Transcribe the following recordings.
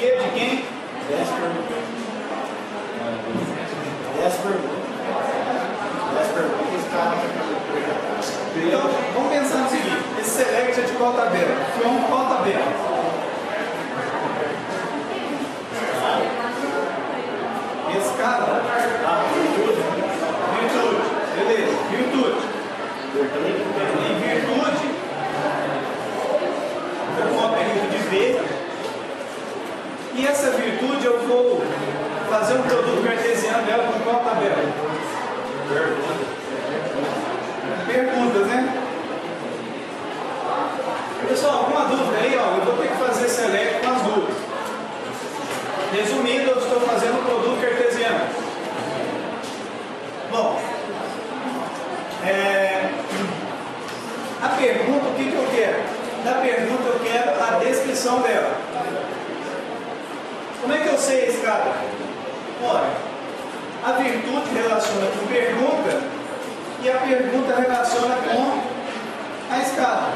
quê? De quem? 10 perguntas. 10 perguntas. 10 perguntas. Então, vamos pensar no seguinte: esse select é de qual tabela? From qual tabela? Escala. Virtude. Beleza. Virtude. Em virtude, eu vou ao período de V. E essa virtude eu vou fazer um produto cartesiano dela com qual tabela? Perguntas, né? Pessoal, alguma dúvida aí? Ó, eu vou ter que fazer select com as dúvidas. Resumindo, eu estou fazendo um produto cartesiano. Bom, a pergunta, o que eu quero? Na pergunta eu quero a descrição dela. Como é que eu sei a escala? Olha, a virtude relaciona com pergunta e a pergunta relaciona com a escala.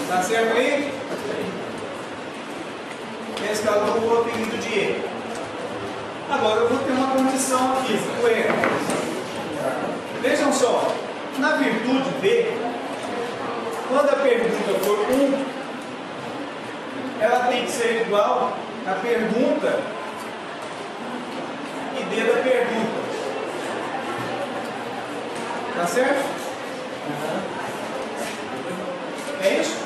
Tá certo aí? A escala do o apelido de E. Agora eu vou ter uma condição aqui, o erro. Vejam só, na virtude B, quando a pergunta for 1, ela tem que ser igual à pergunta e D da pergunta. Tá certo? É isso?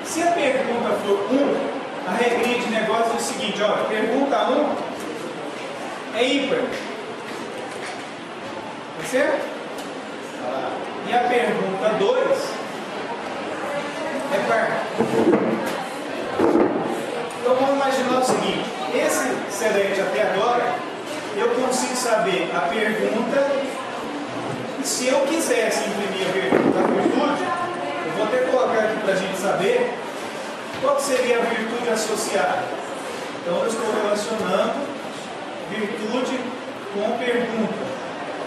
Se a pergunta for 1, a regrinha de negócio é o seguinte, ó, pergunta 1 é ímpar. Tá certo? E a pergunta 2 é par. Então vamos imaginar o seguinte: esse select até agora, eu consigo saber a pergunta, e se eu quisesse imprimir a pergunta da virtude, eu vou até colocar aqui para a gente saber qual seria a virtude associada. Então eu estou relacionando virtude com pergunta.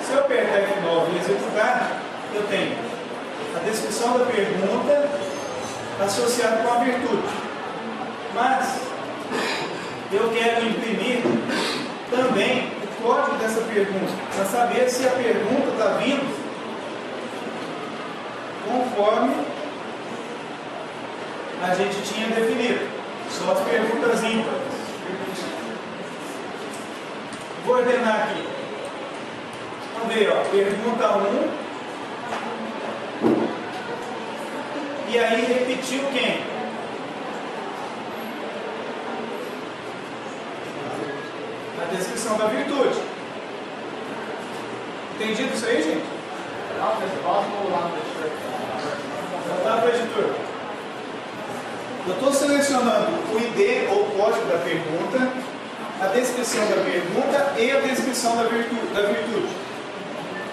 Se eu apertar F9 e executar, eu tenho a descrição da pergunta associada com a virtude. Mas eu quero imprimir também o código dessa pergunta, para saber se a pergunta está vindo conforme a gente tinha definido. Só as perguntas ímpares. Vou ordenar aqui. Vamos ver, ó, pergunta 1. E aí repetiu quem? A descrição da virtude. Entendido isso aí, gente? Voltar para a editora. Eu estou selecionando o ID ou código da pergunta, a descrição da pergunta e a descrição da virtude.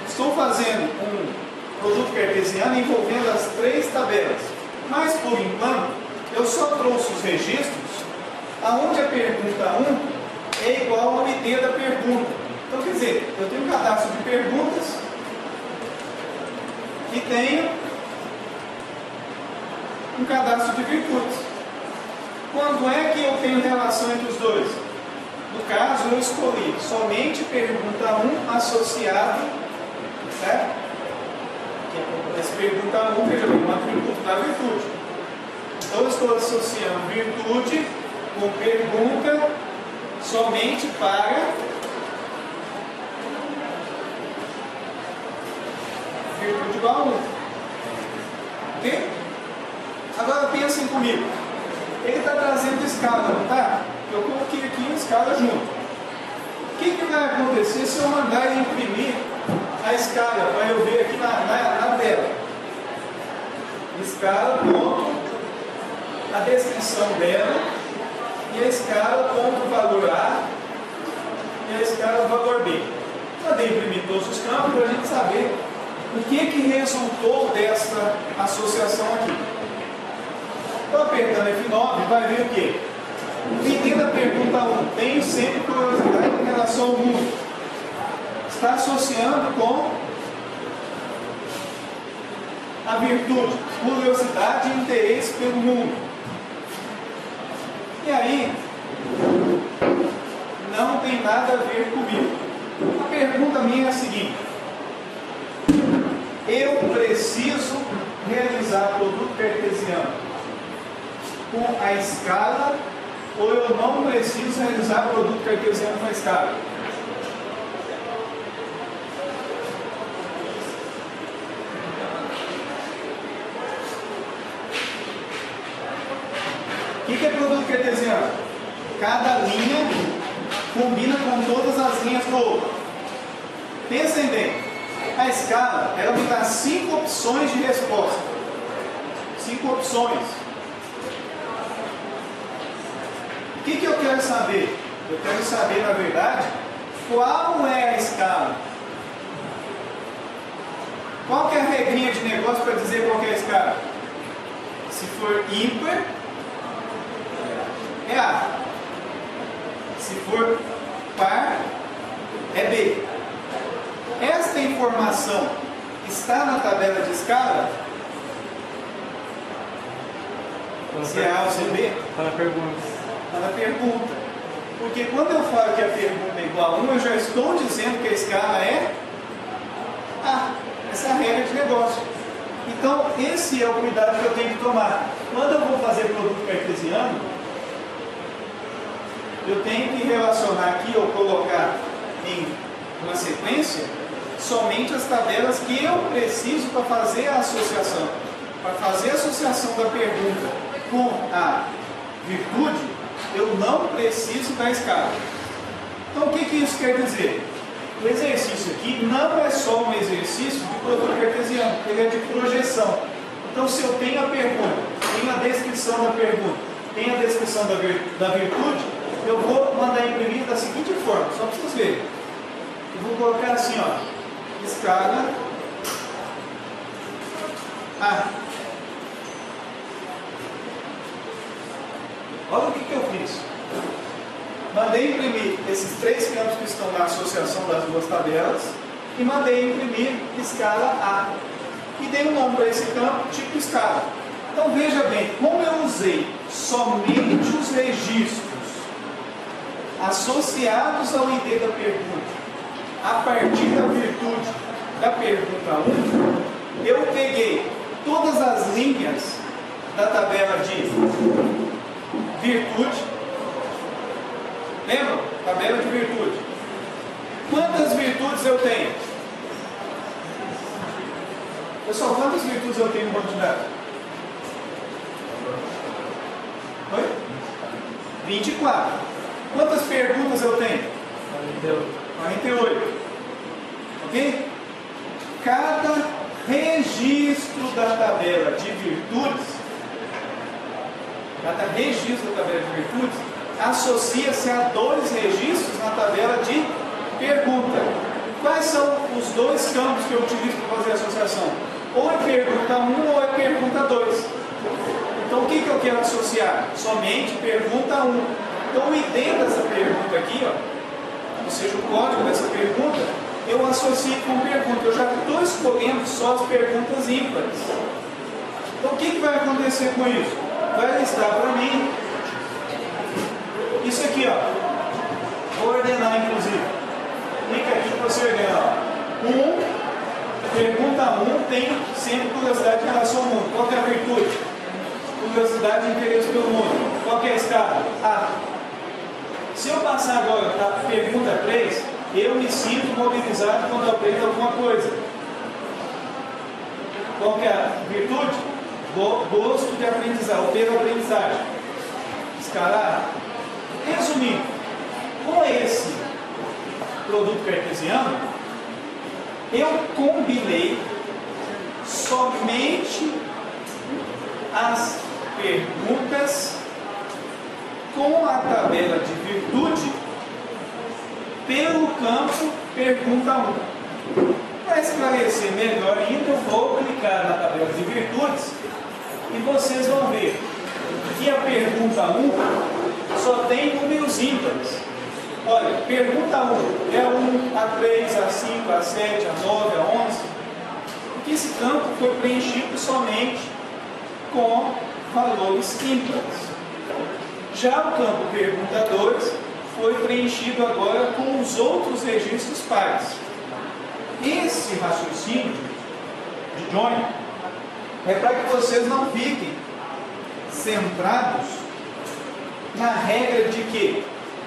Estou fazendo um produto cartesiano envolvendo as 3 tabelas. Mas, por enquanto, eu só trouxe os registros aonde a pergunta 1 é igual ao ID da pergunta. Então, quer dizer, eu tenho um cadastro de perguntas e tenho um cadastro de virtudes. Quando é que eu tenho relação entre os dois? No caso, eu escolhi somente pergunta 1 associado, certo? Essa pergunta 1, veja bem, um atributo da virtude. Então, eu estou associando virtude com pergunta somente para virtude igual a 1. Ok? Agora pensem comigo. Ele está trazendo escala, não está? Eu coloquei aqui a escala junto. O que vai acontecer se eu mandar ele imprimir a escala para eu ver aqui na tela? Escala, ponto, a descrição dela, e a escala, ponto, valor A, e a escala, valor B. Mandei imprimir todos os campos para a gente saber o que resultou dessa associação aqui. Estou apertando F9, vai ver o quê? Pedindo a pergunta 1, tenho sempre curiosidade em relação ao mundo. Está associando com A virtude, curiosidade e interesse pelo mundo. E aí, não tem nada a ver comigo. A pergunta minha é a seguinte: eu preciso realizar produto cartesiano com a escala, ou eu não preciso realizar produto cartesiano com a escala? O que é produto cartesiano? Cada linha combina com todas as linhas do outro. Pensem bem, a escala ela me dá 5 opções de resposta. 5 opções. O que eu quero saber? Eu quero saber, na verdade, qual é a escala. Qual que é a regrinha de negócio para dizer qual que é a escala? Se for ímpar, é A. Se for par, é B. Esta informação está na tabela de escala? Se é A ou se é B? Está na pergunta. Está na pergunta. Porque quando eu falo que a pergunta é igual a 1, eu já estou dizendo que a escala é A. Essa é a regra de negócio. Então, esse é o cuidado que eu tenho que tomar. Quando eu vou fazer produto cartesiano, eu tenho que relacionar aqui ou colocar em uma sequência somente as tabelas que eu preciso para fazer a associação. Para fazer a associação da pergunta com a virtude, eu não preciso da escala. Então, o que isso quer dizer? O exercício aqui não é só um exercício de produto cartesiano, ele é de projeção. Então, se eu tenho a pergunta, tenho a descrição da pergunta, tenho a descrição da virtude, eu vou mandar imprimir da seguinte forma, só para vocês verem. Eu vou colocar assim, ó, escala A. Olha o que eu fiz. Mandei imprimir esses 3 campos que estão na associação das duas tabelas e mandei imprimir escala A. E dei um nome para esse campo, tipo escala. Então veja bem, como eu usei somente os registros associados ao ID da pergunta, a partir da virtude da pergunta 1, eu peguei todas as linhas da tabela de virtude. Lembram? Tabela de virtude. Quantas virtudes eu tenho? Pessoal, quantas virtudes eu tenho em banco de dados? Oi? 24. Quantas perguntas eu tenho? 48. Ok? Cada registro da tabela de virtudes, associa-se a 2 registros na tabela de pergunta. Quais são os 2 campos que eu utilizo para fazer a associação? Ou é pergunta 1 ou é pergunta 2. Então o que eu quero associar? Somente pergunta 1. Então o ID dessa pergunta aqui, ó, ou seja, o código dessa pergunta, eu associo com pergunta. Eu já estou escolhendo só as perguntas ímpares. Então o que vai acontecer com isso? Vai listar para mim isso aqui, ó. Vou ordenar inclusive. Clica aqui para você ordenar. 1, pergunta 1 tem sempre curiosidade em relação ao mundo. Qual que é a virtude? Curiosidade e interesse pelo mundo. Qual que é a escala? A. Se eu passar agora para a pergunta 3, eu me sinto mobilizado quando aprendo alguma coisa. Qual que é a virtude? Gosto de aprendizagem, ou pela aprendizagem. Escala A. Resumindo, com esse produto cartesiano, eu combinei somente as perguntas com a tabela de virtude pelo campo pergunta 1. Para esclarecer melhor ainda, eu vou clicar na tabela de virtudes e vocês vão ver que a pergunta 1 só tem números ímpares. Olha, pergunta 1 é 1, A3, A5, A7, A9, A11. Porque esse campo foi preenchido somente com valores ímpares. Já o campo pergunta 2 foi preenchido agora com os outros registros pares. Esse raciocínio de Johnny é para que vocês não fiquem centrados na regra de que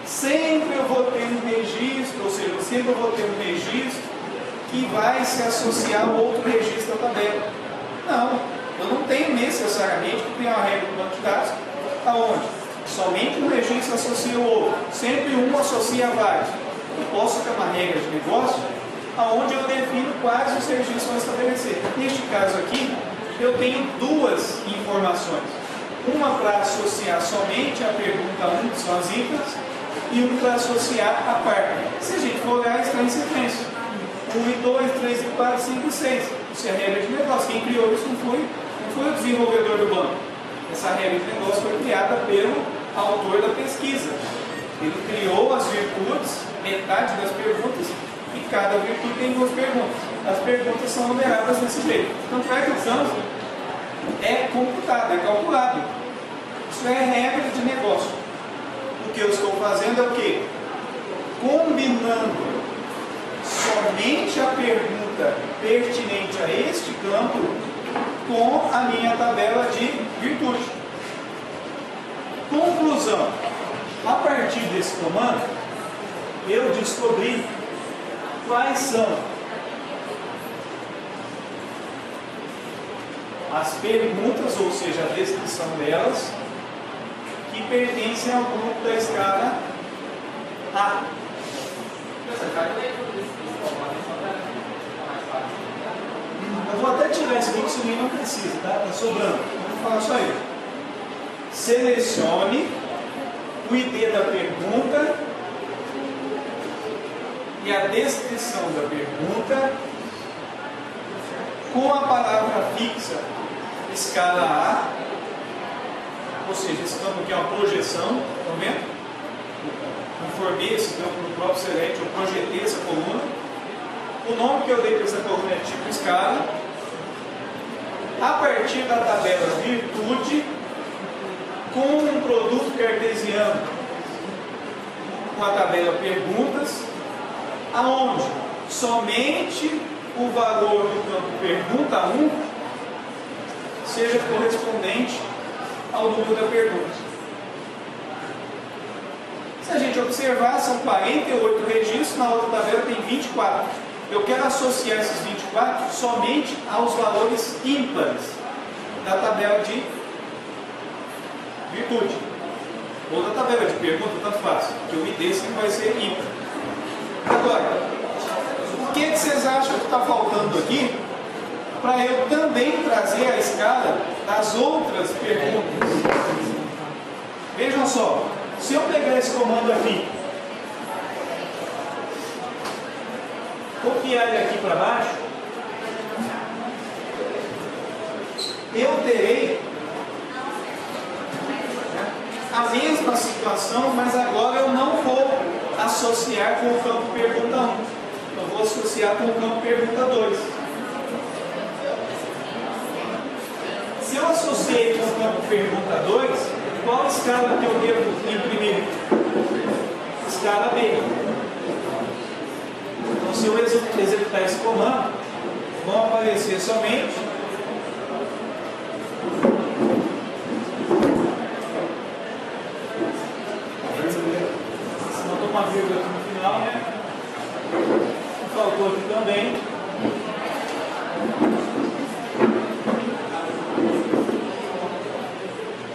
sempre eu vou ter um registro, ou seja, sempre eu vou ter um registro que vai se associar ao outro registro da tabela. Não, eu não tenho necessariamente que criar uma regra do banco de dados aonde somente um registro associa o outro, sempre um associa a vários. Eu posso ter uma regra de negócio aonde eu defino quais os registros vão estabelecer. Neste caso aqui, eu tenho duas informações. Uma para associar somente a pergunta 1, que são as ímpares, e uma para associar a par. Se a gente for olhar, está em sequência. 1 e 2, 3 e 4, 5 e 6. Isso é a regra de negócio. Quem criou isso não foi o desenvolvedor do banco. Essa regra de negócio foi criada pelo autor da pesquisa. Ele criou as virtudes, metade das perguntas, e cada virtude tem duas perguntas. As perguntas são numeradas desse jeito. Tanto é que o campo é computado, é calculado. Isso é regra de negócio. O que eu estou fazendo é o quê? Combinando somente a pergunta pertinente a este campo com a minha tabela de virtude. Conclusão. A partir desse comando, eu descobri quais são as perguntas, ou seja, a descrição delas, que pertencem ao grupo da escala A. Eu vou até tirar isso aqui, que isso ninguém não precisa, tá? Está sobrando. Vamos falar só isso. Selecione o ID da pergunta e a descrição da pergunta com a palavra fixa escala A, ou seja, esse campo aqui é uma projeção, estão vendo? Eu formei esse campo no próprio select, eu projetei essa coluna. O nome que eu dei para essa coluna é tipo escala. A partir da tabela virtude, com um produto cartesiano com a tabela perguntas, aonde somente o valor do campo pergunta 1 seja correspondente ao número da pergunta. Se a gente observar, são 48 registros, na outra tabela tem 24. Eu quero associar esses 24 somente aos valores ímpares da tabela de virtude. Ou da tabela de pergunta, tanto faz, porque o ID sempre vai ser ímpar. Agora, o que vocês acham que está faltando aqui para eu também trazer a escala das outras perguntas? Vejam só, se eu pegar esse comando aqui, copiar ele aqui para baixo, eu terei a mesma situação, mas agora eu não vou associar com o campo pergunta 1. Eu vou associar com o campo pergunta 2. Se eu associei com o campo pergunta 2, qual escala que eu devo imprimir? Escala B. Então, se eu executar esse comando, vão aparecer somente uma vírgula aqui no final, né? Faltou aqui também.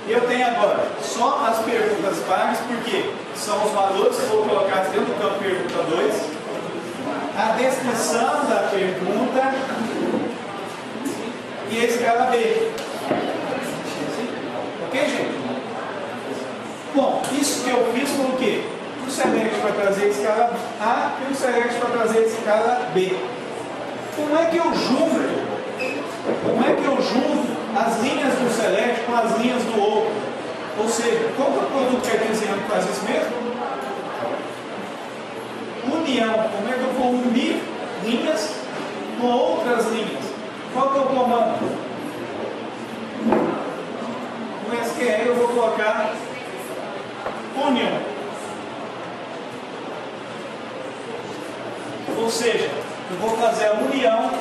Eu tenho agora só as perguntas pares, porque são os valores que vou colocar dentro do campo pergunta 2, a descrição da pergunta e a escala B. Ok, gente? Bom, isso que eu fiz foi o quê? O select para trazer a escala A e o select para trazer a escala B. Como é que eu junto? Como é que eu junto as linhas do select com as linhas do outro? Ou seja, qual que é o produto cartesiano que faz isso mesmo? União. Como é que eu vou unir linhas com outras linhas? comando? No SQL eu vou colocar union. Ou seja, eu vou fazer a união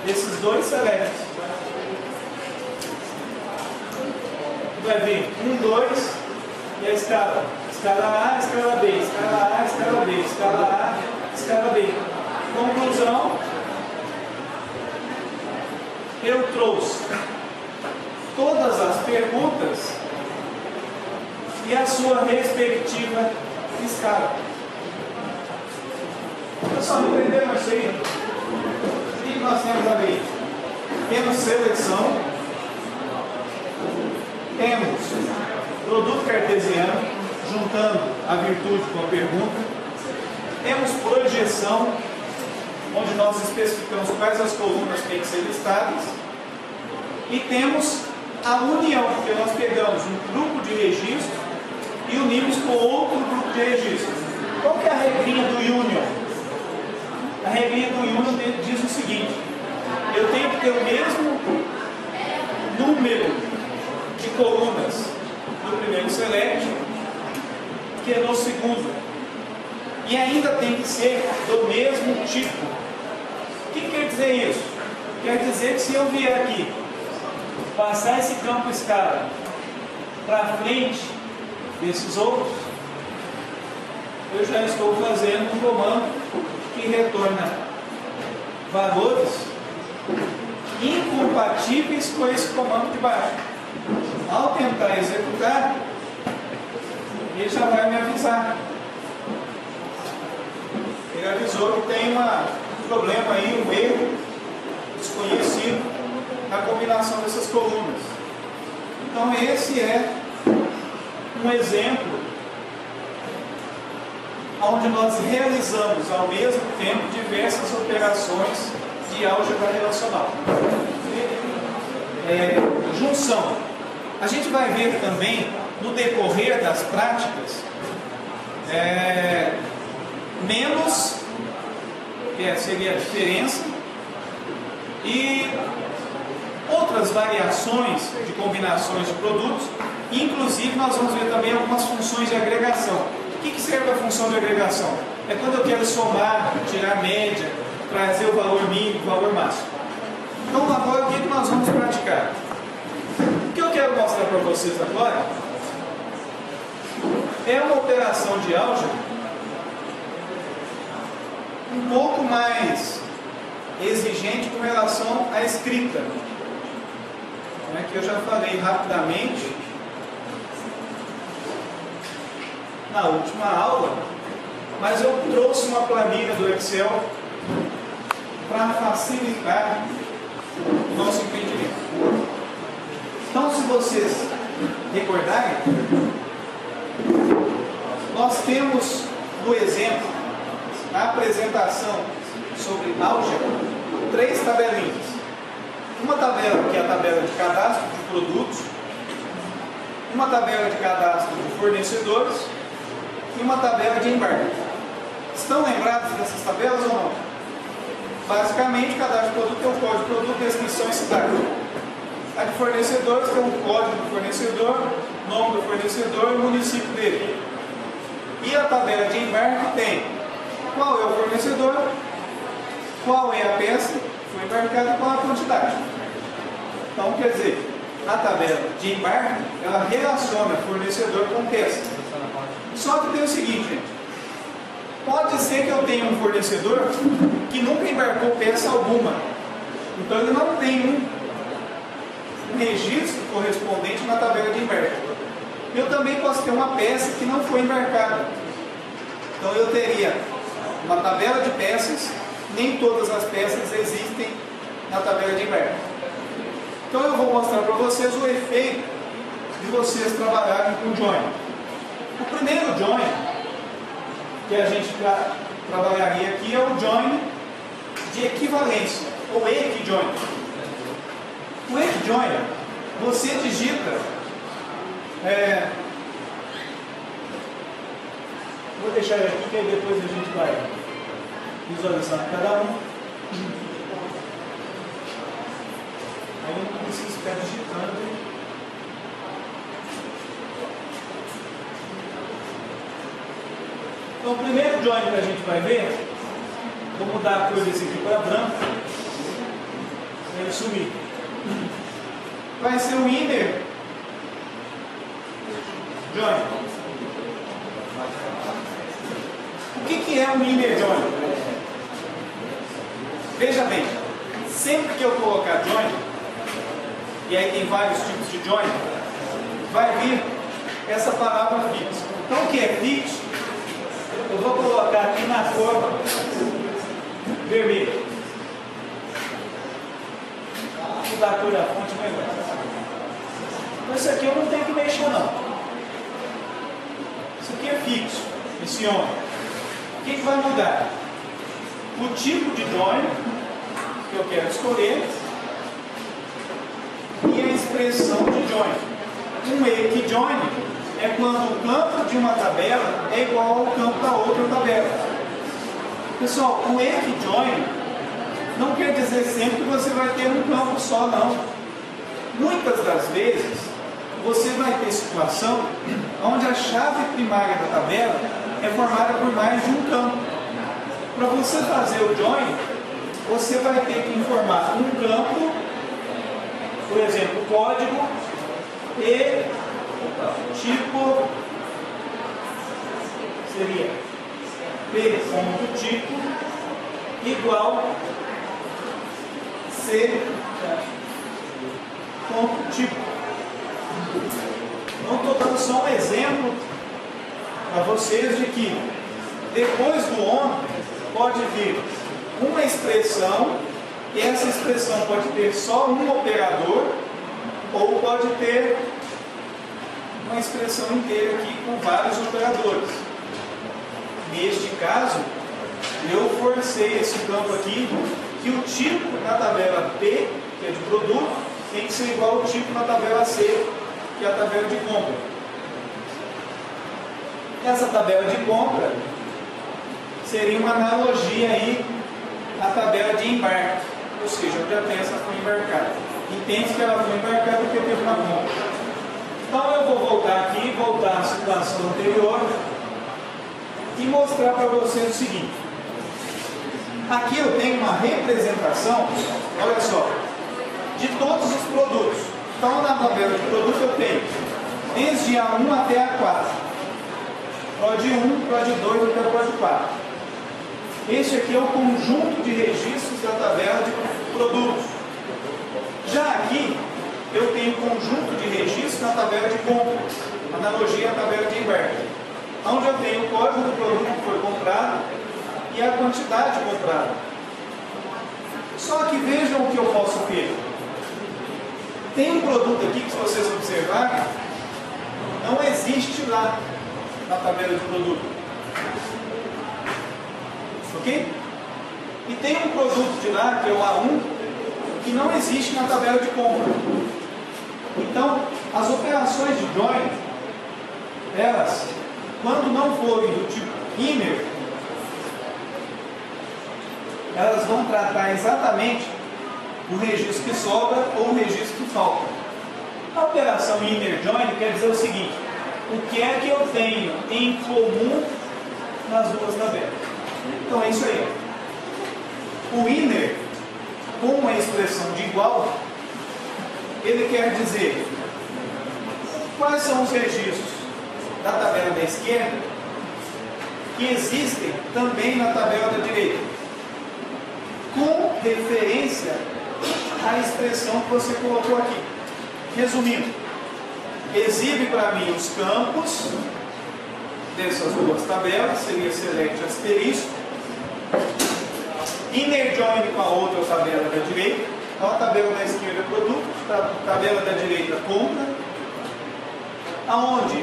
desses dois selects. Vai vir 1, 2 e a escala. Escala A, escala B, escala A, escala B, escala A, escala B. Conclusão, eu trouxe todas as perguntas e a sua respectiva escala. Pessoal, entenderam isso aí? O que nós temos ali? Temos seleção, temos produto cartesiano, juntando a virtude com a pergunta, temos projeção, onde nós especificamos quais as colunas têm que ser listadas, e temos a união, porque nós pegamos um grupo de registro e unimos com outro grupo de registro. Qual que é a regrinha do union? A regrinha do union diz o seguinte: eu tenho que ter o mesmo número de colunas no primeiro select que no segundo, e ainda tem que ser do mesmo tipo. O que quer dizer isso? Quer dizer que se eu vier aqui passar esse campo escala para frente desses outros, eu já estou fazendo um comando que retorna valores incompatíveis com esse comando de baixo. Ao tentar executar, ele já vai me avisar. Ele avisou que tem um problema aí, um erro desconhecido na combinação dessas colunas. Então esse é um exemplo onde nós realizamos ao mesmo tempo diversas operações de álgebra relacional. Junção. A gente vai ver também no decorrer das práticas menos, que seria a diferença, e outras variações de combinações de produtos. Inclusive nós vamos ver também algumas funções de agregação. O que serve a função de agregação? É quando eu quero somar, tirar média, trazer o valor mínimo, o valor máximo. Então agora o que nós vamos praticar? O que eu quero mostrar para vocês agora é uma operação de álgebra um pouco mais exigente com relação à escrita, que eu já falei rapidamente na última aula, mas eu trouxe uma planilha do Excel para facilitar o nosso entendimento. Então, se vocês recordarem, nós temos no exemplo, na apresentação sobre álgebra, 3 tabelinhas. Uma tabela que é a tabela de cadastro de produtos, uma tabela de cadastro de fornecedores e uma tabela de embarque. Estão lembrados dessas tabelas ou não? Basicamente, cadastro de produto tem um código de produto, descrição e cidade. A de fornecedores tem um código do fornecedor, nome do fornecedor e município dele. E a tabela de embarque tem qual é o fornecedor, qual é a peça que foi embarcada e qual a quantidade. Então, quer dizer, a tabela de embarque, ela relaciona fornecedor com peça. Só que tem o seguinte, gente, pode ser que eu tenha um fornecedor que nunca embarcou peça alguma. Então ele não tem um registro correspondente na tabela de embarque. Eu também posso ter uma peça que não foi embarcada. Então eu teria uma tabela de peças, nem todas as peças existem na tabela de embarque. Então eu vou mostrar para vocês o efeito de vocês trabalharem com join. O primeiro join que a gente trabalharia aqui é o join de equivalência, ou equijoin. O equijoin, você digita, vou deixar ele aqui que aí depois a gente vai visualizar cada um. ficar digitando. Então, o primeiro join que a gente vai ver, vou mudar a cor desse aqui para branco, para ele sumir. Vai ser o inner join. O que é um inner join? Veja bem, sempre que eu colocar join, e aí tem vários tipos de join, vai vir essa palavra fix. Então, o que é fix? Eu vou colocar aqui na cor vermelha. Vou mudar a cor da fonte melhor. Então, isso aqui eu não tenho que mexer, não. Isso aqui é fixo, esse on. O que vai mudar? O tipo de join que eu quero escolher e a expressão de join. Um equi join é quando o campo de uma tabela é igual ao campo da outra tabela. Pessoal, o equi join não quer dizer sempre que você vai ter um campo só, não. Muitas das vezes você vai ter situação onde a chave primária da tabela é formada por mais de um campo. Para você fazer o join, você vai ter que informar um campo, por exemplo, código e tipo seria p.tipo igual c.tipo. Então, estou dando só um exemplo para vocês de que depois do on pode vir uma expressão, e essa expressão pode ter só um operador, ou pode ter uma expressão inteira aqui com vários operadores. Neste caso, eu forcei esse campo aqui, que o tipo na tabela P, que é de produto, tem que ser igual ao tipo na tabela C, que é a tabela de compra. Essa tabela de compra seria uma analogia aí à tabela de embarque, ou seja, onde a peça foi embarcada. Entende que ela foi embarcada porque teve uma compra. Então eu vou voltar aqui, voltar à situação anterior e mostrar para vocês o seguinte. Aqui eu tenho uma representação, olha só, de todos os produtos. Então na tabela de produto eu tenho desde A1 até A4. PROD 1, PROD 2 até o PROD 4. Este aqui é o conjunto de registros da tabela de produtos. Já aqui, eu tenho conjunto de registros na tabela de compra, analogia à tabela de embarque, onde eu tenho o código do produto que foi comprado e a quantidade comprada. Só que vejam o que eu posso ter. Tem um produto aqui que, se vocês observarem, não existe lá na tabela de produto. Ok? E tem um produto de lá, que é o A1, que não existe na tabela de compra. Então, as operações de join, elas, quando não forem do tipo inner, elas vão tratar exatamente o registro que sobra ou o registro que falta. A operação inner join quer dizer o seguinte: o que é que eu tenho em comum nas duas tabelas? Então é isso aí. O inner, com uma expressão de igual, ele quer dizer quais são os registros da tabela da esquerda que existem também na tabela da direita, com referência à expressão que você colocou aqui. Resumindo, exibe para mim os campos dessas duas tabelas, seria select asterisco, inner join com a outra tabela da direita. Então a tabela da esquerda é produto, a tabela da direita compra, aonde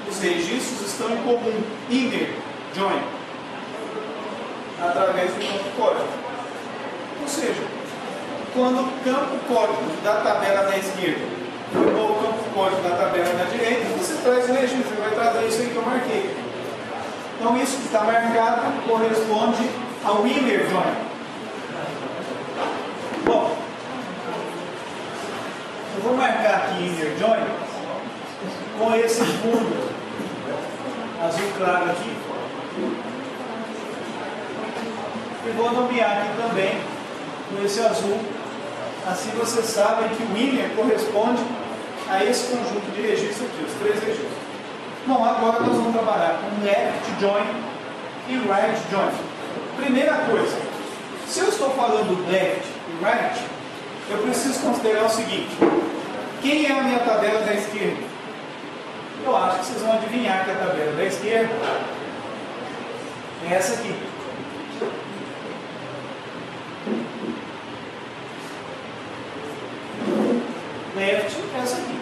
os registros estão em comum, inner join, através do campo código. Ou seja, quando o campo código da tabela da esquerda for igual ao campo código da tabela da direita, você traz o registro, você vai trazer isso aí que eu marquei. Então isso que está marcado corresponde ao inner join. Bom, com esse fundo azul claro aqui. E vou nomear aqui também com esse azul. Assim vocês sabem que o inner corresponde a esse conjunto de registros aqui, os 3 registros. Bom, agora nós vamos trabalhar com left join e right join. Primeira coisa, se eu estou falando left e right, eu preciso considerar o seguinte: quem é a minha tabela da esquerda? Eu acho que vocês vão adivinhar que a tabela da esquerda é essa aqui. Left é essa aqui.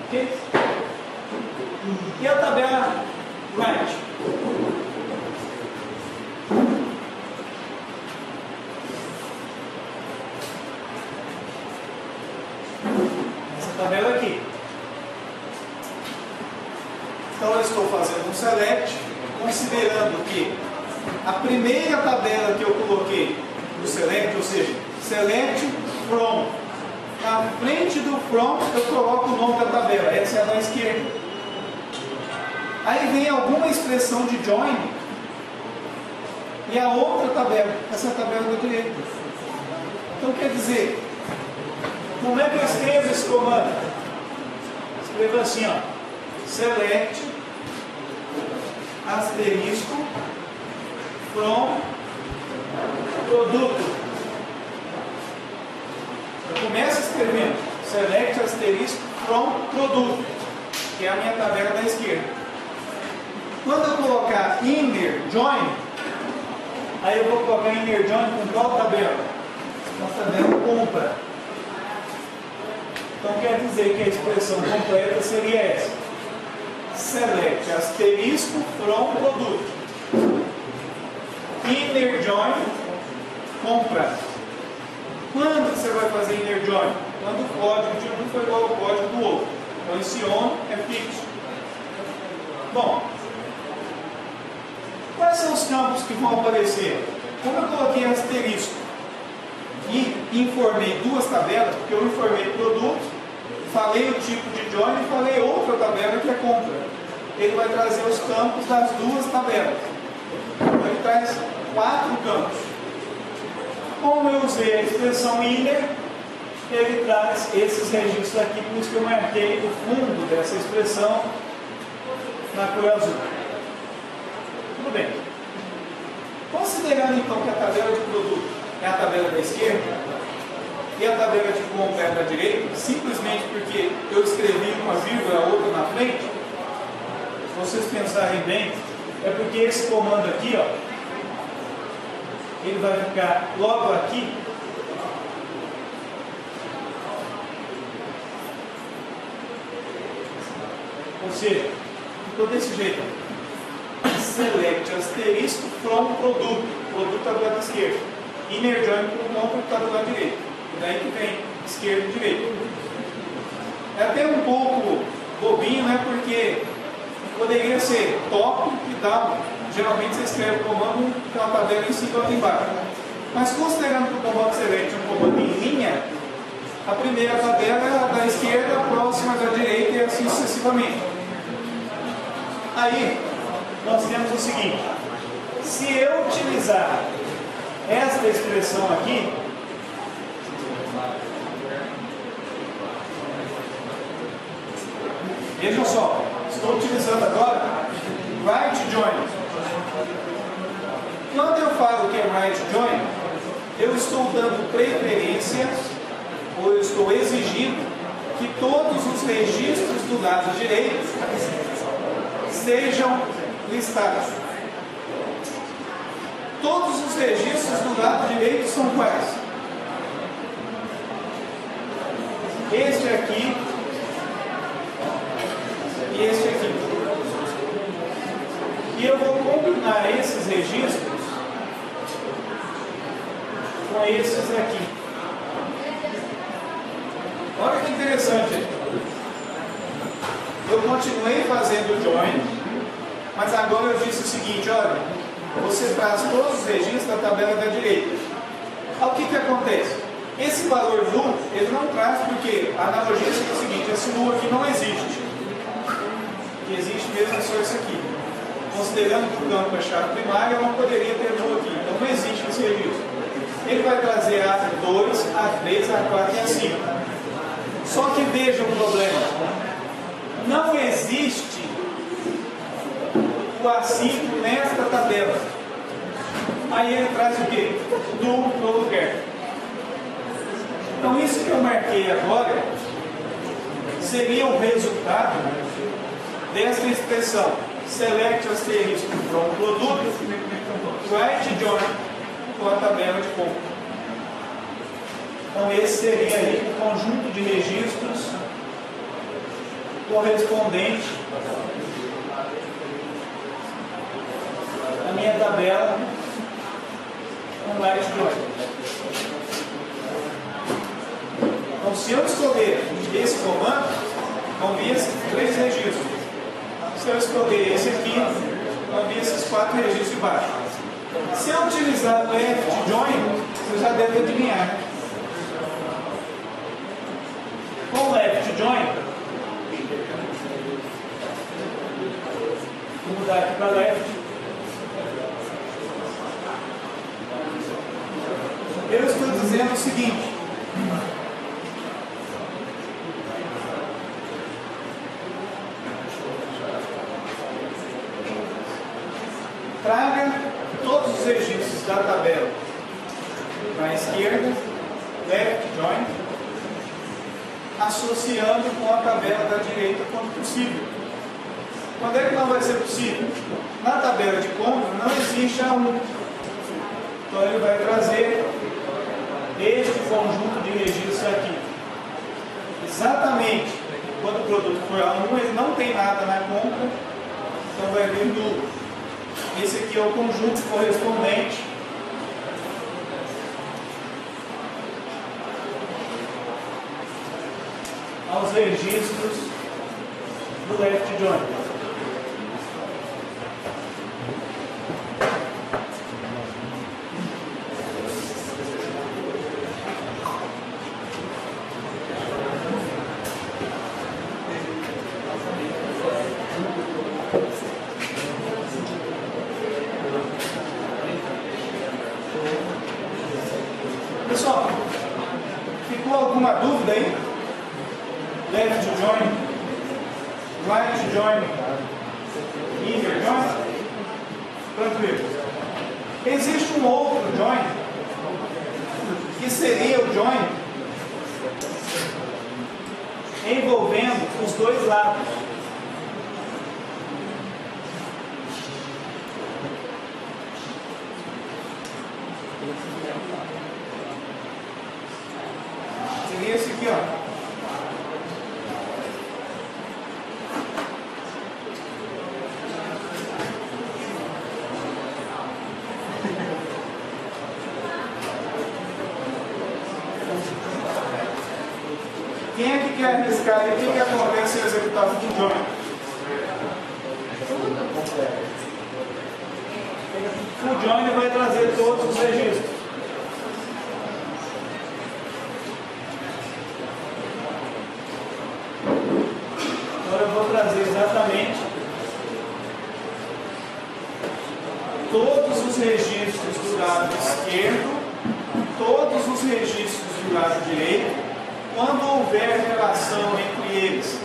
Ok? E a tabela right? Essa tabela aqui. Então eu estou fazendo um select, considerando que a primeira tabela que eu coloquei no select, ou seja, select from, na frente do from eu coloco o nome da tabela, essa é a da esquerda. Aí vem alguma expressão de join e a outra tabela, essa é a tabela da direita. Então quer dizer, como é que eu escrevo esse comando? Escrevo assim, ó, select asterisco from produto. Eu começo escrevendo select asterisco from produto, que é a minha tabela da esquerda. Quando eu colocar inner join, aí eu vou colocar inner join com qual tabela? Com a tabela compra. Então quer dizer que a expressão completa seria essa: select asterisco from produto, inner join compra. Quando você vai fazer inner join? Quando o código de um for igual ao código do outro. Então esse on é fixo. Bom, quais são os campos que vão aparecer? Como eu coloquei asterisco e informei 2 tabelas, porque eu informei produto, falei o tipo de join e falei outra tabela que é compra. Ele vai trazer os campos das 2 tabelas. Então ele traz 4 campos. Como eu usei a expressão inner, ele traz esses registros aqui, por isso que eu marquei o fundo dessa expressão na cor azul. Tudo bem. Considerando então que a tabela de produto é a tabela da esquerda e a tabela de compra é da direita, simplesmente porque eu escrevi uma vírgula e a outra na frente, se vocês pensarem bem, é porque esse comando aqui, ó, ele vai ficar logo aqui. Ou seja, ficou desse jeito. Select asterisco from produto. Produto está do lado esquerdo. Inner join com compra está do lado direito. E daí que vem esquerdo e direito. É até um pouco bobinho, né? Porque poderia ser top e down. Geralmente você escreve o comando com uma tabela em cima e outra embaixo. Mas considerando que o comando select é um comando em linha, a primeira tabela é a da esquerda, a próxima da direita e assim sucessivamente. Aí nós temos o seguinte: se eu utilizar esta expressão aqui, vejam só, estou utilizando agora right join. Quando eu falo que é right join, eu estou dando preferência, ou eu estou exigindo, que todos os registros do lado direito sejam listados. Todos os registros do lado direito são quais? Este aqui e este aqui. E eu vou combinar esses registros com esses aqui. Olha que interessante. Eu continuei fazendo o join, mas agora eu disse o seguinte: olha, você traz todos os registros da tabela da direita. O que acontece? Esse valor nulo, ele não traz porque a analogia é o seguinte: esse nulo aqui não existe. O que existe mesmo é só isso aqui. Considerando que o campo é chave primária, eu não poderia ter nulo aqui. Então não existe esse registro. Ele vai trazer A2, A3, A4 e A5. Só que veja o problema. Não existe o A5 nesta tabela. Aí ele traz o quê? Do novo lugar. Então isso que eu marquei agora seria o resultado dessa expressão select asterisco from produto right join com a tabela de compra. Então esse seria aí o conjunto de registros correspondente à minha tabela com right join. Então, se eu escolher esse comando, vão vir esses 3 registros. Se eu escolher esse aqui, vão vir esses 4 registros de baixo. Se eu utilizar o left join, você já deve adivinhar, né? Com o left join, vou mudar aqui para left. Eu estou dizendo o seguinte: traga todos os registros da tabela na esquerda, left join, associando com a tabela da direita quando possível. Quando é que não vai ser possível? Na tabela de compra não existe A1. Então ele vai trazer este conjunto de registros aqui. Exatamente quando o produto for A1, ele não tem nada na compra, então vai vir nulo. Esse aqui é o conjunto correspondente aos registros do left join. Pessoal, ficou alguma dúvida aí? Left join, right join, inner join? Tranquilo. Existe um outro join, que seria o join envolvendo os dois lados. Seria esse aqui, ó. Quem é que quer arriscar e o que acontece se eu executar o join? O join vai trazer todos os registros. Agora eu vou trazer exatamente todos os registros do lado esquerdo, todos os registros do lado direito. Quando houver relação entre eles,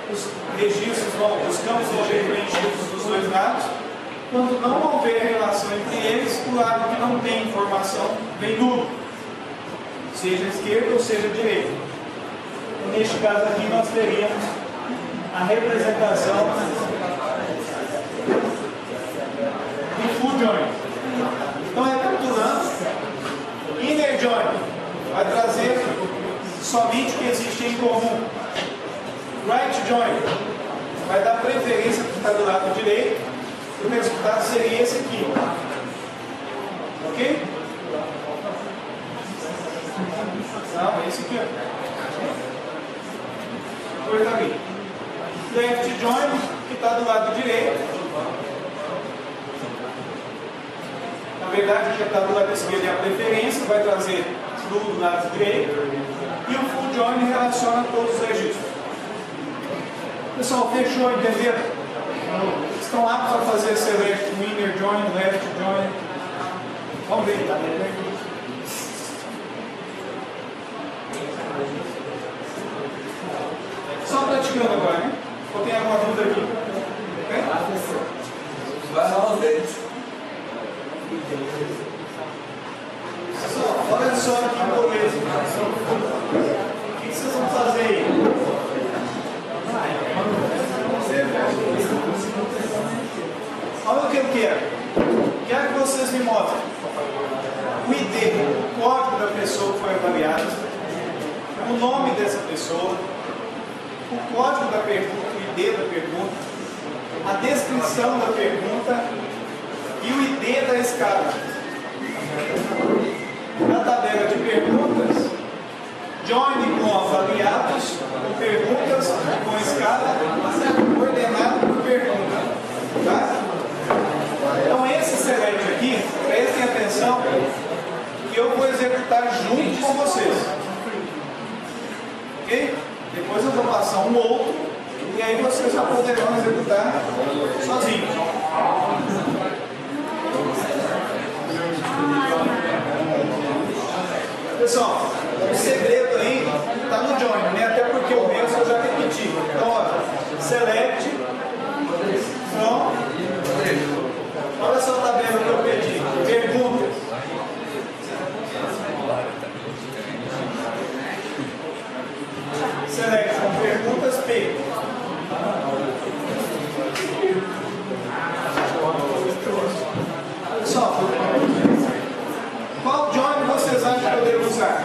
os registros os campos vão ser preenchidos dos dois lados. Quando não houver relação entre eles, o lado que não tem informação vem nulo, seja esquerda ou seja direita. Neste caso aqui nós teríamos a representação de full join. Então, recapitulando, inner join vai trazer somente o que existe em comum. Right join vai dar preferência para o que está do lado direito. O resultado seria esse aqui. Ok? Não, esse aqui. Coisa ali. Left join, que está do lado direito. Na verdade, o que está do lado esquerdo é a preferência, vai trazer true do lado direito, e o full join relaciona todos os registros. Pessoal, fechou, entenderam? Estão aptos a fazer select, inner join, left join? Vamos ver. Só praticando agora, né? Ou tem alguma dúvida aqui? Okay? Vai lá os dedos. Olha só que beleza. O que vocês vão fazer aí? Olha o que eu quero. Quero que vocês me mostrem o ID, o código da pessoa que foi avaliada, o nome dessa pessoa, o código da pergunta, o ID da pergunta, a descrição da pergunta e o ID da escala. Na tabela de perguntas, join com avaliados, com perguntas, com escala, ordenado por pergunta. Tá? Então esse select aqui, prestem atenção, que eu vou executar junto com vocês. Ok? Depois eu vou passar um outro, e aí vocês já poderão executar sozinhos. Pessoal, o segredo aí está no join, né? Até porque o meu eu já repeti. Então, ó, select from. Olha essa tabela que eu pedi. Perguntas. Select from perguntas P. Pessoal, qual join vocês acham que eu devo usar?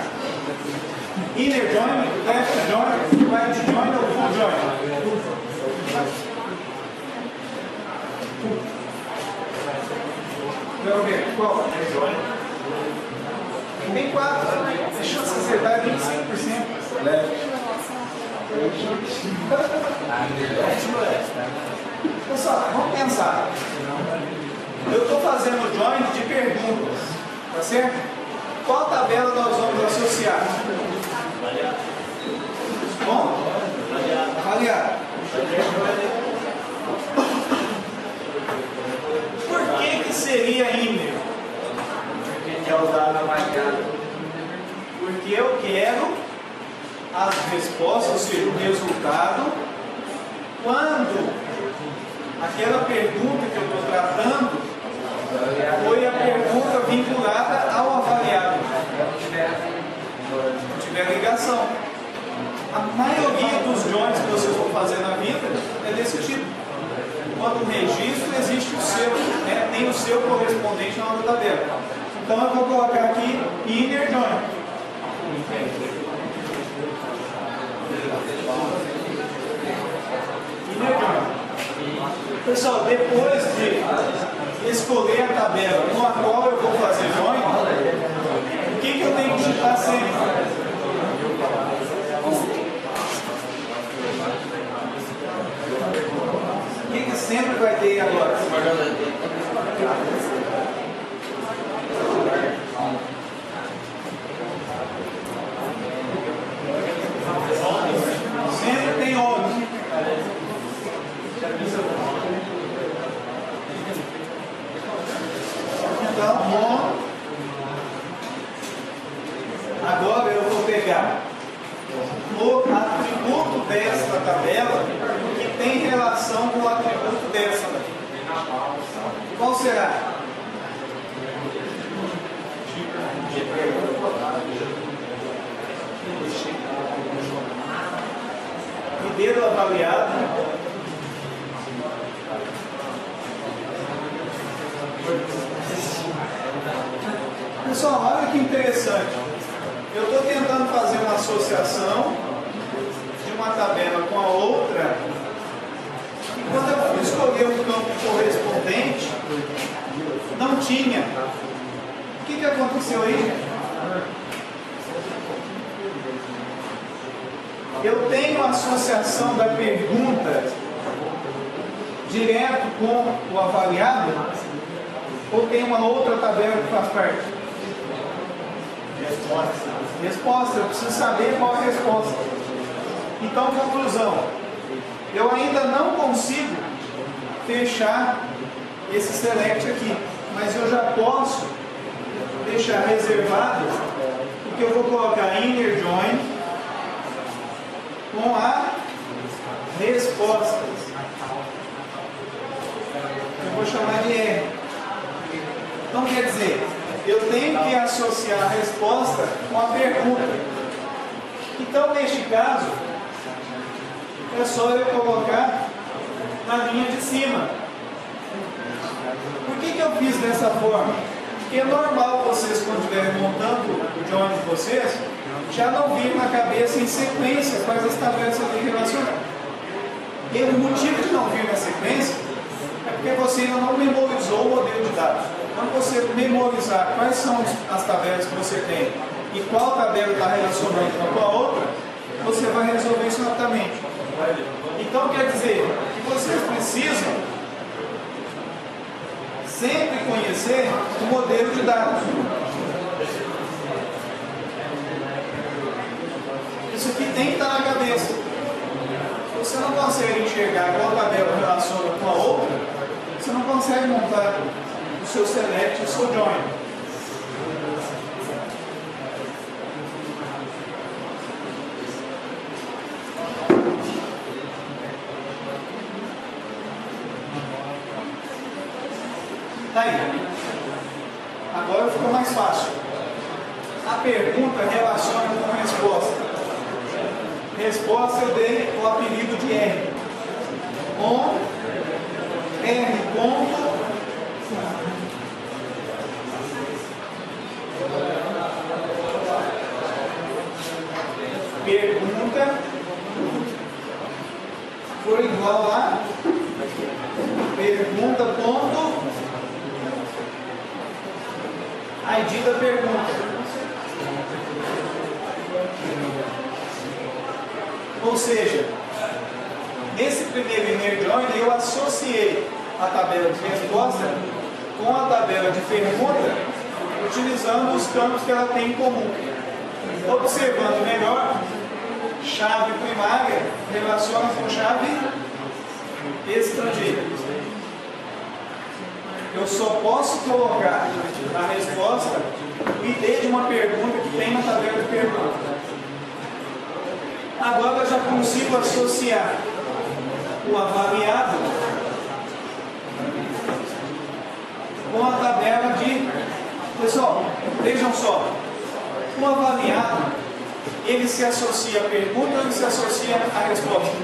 Inner join, left join, right join ou full join? Vamos ver, qual? Tem 4. A chance de acertar é 25%. Left. Pessoal, vamos pensar. Eu estou fazendo o join de perguntas. Tá certo? Qual tabela nós vamos associar? Bom? Avaliar. Por que seria inner? Porque é usado avaliado. Porque eu quero as respostas, ou seja, o resultado, quando aquela pergunta que eu estou tratando foi a pergunta vinculada ao avaliado. Não tiver ligação. A maioria dos joins que vocês vão fazer na vida é desse tipo. Quando o registro existe o seu, né? Tem o seu correspondente na outra tabela. Então eu vou colocar aqui inner join. Inner join. Pessoal, depois de escolher a tabela com a qual eu vou fazer join, o que eu tenho que digitar sempre? O que sempre vai ter agora? Sempre tem onde? Então, on. Agora eu vou pegar o atributo desta tabela que tem relação com o atributo dessa daqui. Qual será? ID do avaliado. Pessoal, olha que interessante. Eu estou tentando fazer uma associação de uma tabela com a outra. E quando eu fui escolher um campo correspondente, não tinha. O que aconteceu aí? Eu tenho a associação da pergunta direto com o avaliado, ou tem uma outra tabela que faz parte? Resposta, eu preciso saber qual é a resposta. Então, conclusão. Eu ainda não consigo fechar esse select aqui, mas eu já posso deixar reservado, porque eu vou colocar inner join com a resposta. Eu vou chamar de R. Então, quer dizer, eu tenho que associar a resposta com a pergunta. Então, neste caso, é só eu colocar na linha de cima. Por que eu fiz dessa forma? Porque é normal vocês, quando estiverem montando o join de vocês, já não vir na cabeça em sequência quais as tabelas ali relacionadas. E o motivo de não vir na sequência é porque você ainda não memorizou o modelo de dados. Quando você memorizar quais são as tabelas que você tem e qual tabela está relacionando uma com a outra, você vai resolver isso rapidamente. Então quer dizer que vocês precisam sempre conhecer o modelo de dados. Isso aqui tem que estar na cabeça. Se você não consegue enxergar qual tabela relaciona com a outra, você não consegue montar o seu select e o seu join. Tá aí. Agora ficou mais fácil. A pergunta relaciona com a resposta. Resposta eu dei o apelido de R. On R ponto pergunta for igual a pergunta ponto ID da pergunta. Ou seja, nesse primeiro inner join eu associei a tabela de resposta com a tabela de pergunta, utilizando os campos que ela tem em comum. Observando melhor, chave primária relaciona com chave estrangeira. Eu só posso colocar na resposta o ID de uma pergunta que tem na tabela de pergunta. Agora eu já consigo associar o avaliado com a tabela de... Pessoal, vejam só. O avaliado, ele se associa à pergunta ou ele se associa à resposta?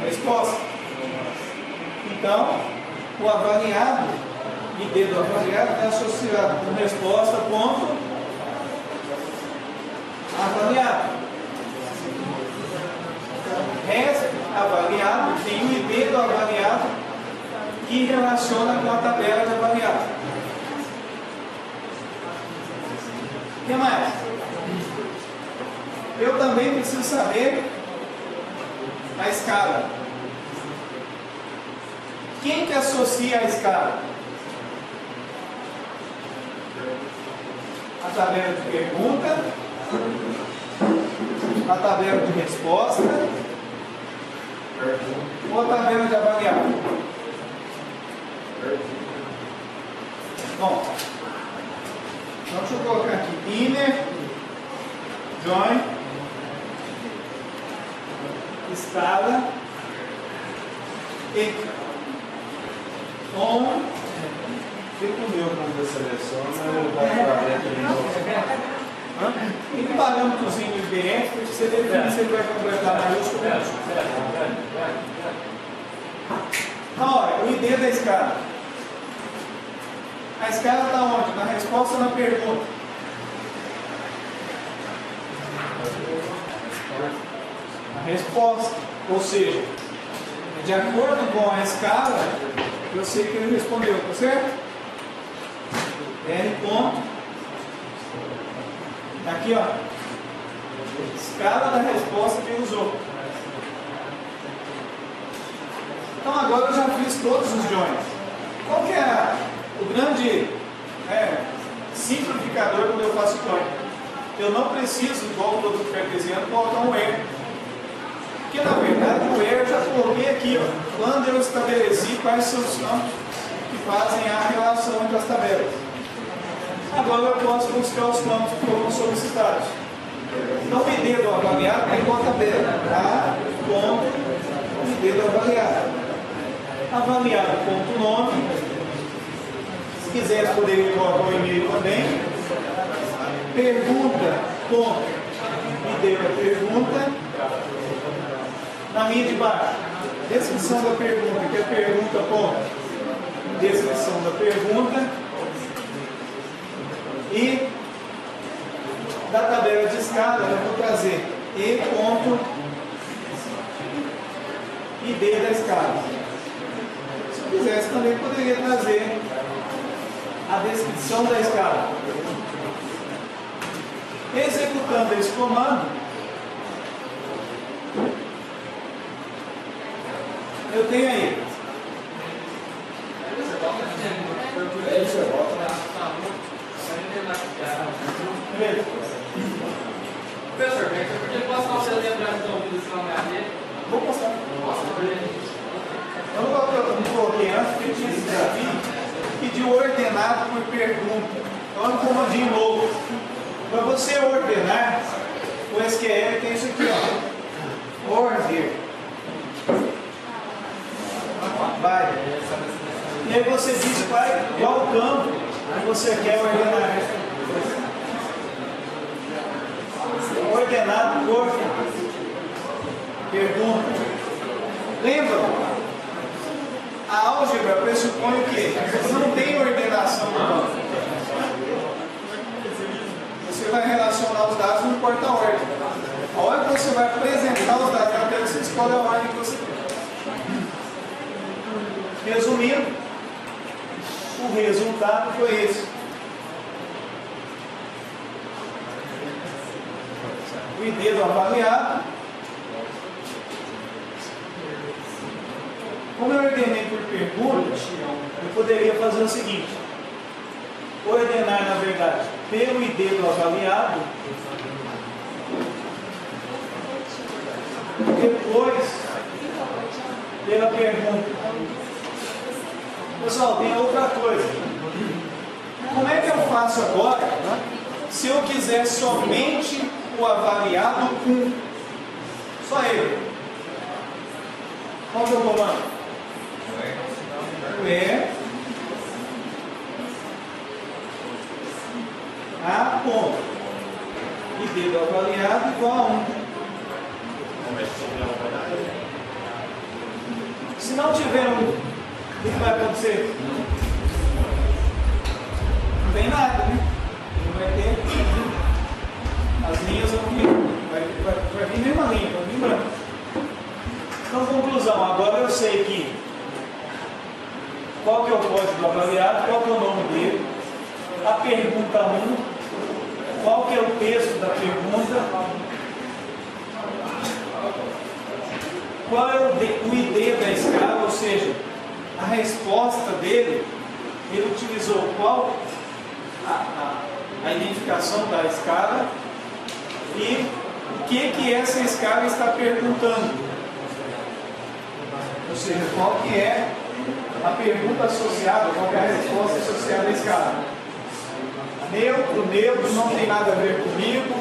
A resposta. Então, o avaliado, ID do avaliado, é associado com resposta, ponto, avaliado. Esse avaliado tem o ID do avaliado que relaciona com a tabela de avaliado. O que mais? Eu também preciso saber a escala. Quem que associa a escala? A tabela de pergunta, a tabela de resposta ou a tabela de avaliado? Bom, então deixa eu colocar aqui inner join escala e on Fica o meu quando você seleciona, eu vou para dentro de novo. Tem um parâmetrozinho de IBM que você define se ele vai completar maiúsculo ou minúsculo. Então, olha, o ID da escala. A escala está onde? Na resposta ou na pergunta? Na resposta. Ou seja, de acordo com a escala, eu sei que ele respondeu, tá certo? R ponto. Aqui, ó. Escala da resposta que ele usou. Então agora eu já fiz todos os joins. Qual que é o grande simplificador quando eu faço código. Eu não preciso, igual o produto cartesiano, colocar um where. Porque na verdade o where eu já coloquei aqui, ó, quando eu estabeleci quais são os campos que fazem a relação entre as tabelas. Agora eu posso buscar os campos que foram solicitados. Então o ID do avaliado é igual a tabela. A ponto ID do avaliado. Avaliado ponto nome. Se quiser poderia colocar o e-mail também. Pergunta ponto ID da pergunta. Na linha de baixo, descrição da pergunta, que é pergunta ponto. Descrição da pergunta. E da tabela de escala eu vou trazer E ponto ID da escala. Se eu quisesse também poderia trazer a descrição da escala. Executando esse comando, eu tenho aí. Professor, você podia passar o seu lembrando de ouvido esse nome dele? Vou passar. Eu não coloquei antes, porque tinha esse desafio, pediu ordenado por pergunta. Então é um comandinho novo. Para você ordenar, o SQL tem isso aqui, ó. Order. Vai. E aí você diz qual o campo que você quer ordenar. Ordenado por pergunta. Lembra? A álgebra pressupõe o quê? Não tem ordenação no campo. Você vai relacionar os dados, não importa a ordem. A hora que você vai apresentar os dados na tela, você escolhe a ordem que você quer. Resumindo, o resultado foi esse. O ID do avaliado. Como eu ordenei por pergunta, eu poderia fazer o seguinte: ordenar, na verdade, pelo ID do avaliado, depois pela pergunta. Pessoal, tem outra coisa. Como é que eu faço agora se eu quiser somente o avaliado 1? Só ele. Qual que é o comando? A ponto ID do avaliado igual a 1. Se não tiver 1, o que vai acontecer? Não tem nada, né? Não vai ter. As linhas vão vir. Vai vir mesma linha, vai vir branco. Então, conclusão. Agora eu sei que qual que é o código do avaliado, qual que é o nome dele, a pergunta 1, qual que é o texto da pergunta, qual é o ID da escala, ou seja, a resposta dele, ele utilizou qual a identificação da escala e o que essa escala está perguntando. Ou seja, qual que é a pergunta associada, qual que é a resposta associada à escala. Neutro, não tem nada a ver comigo,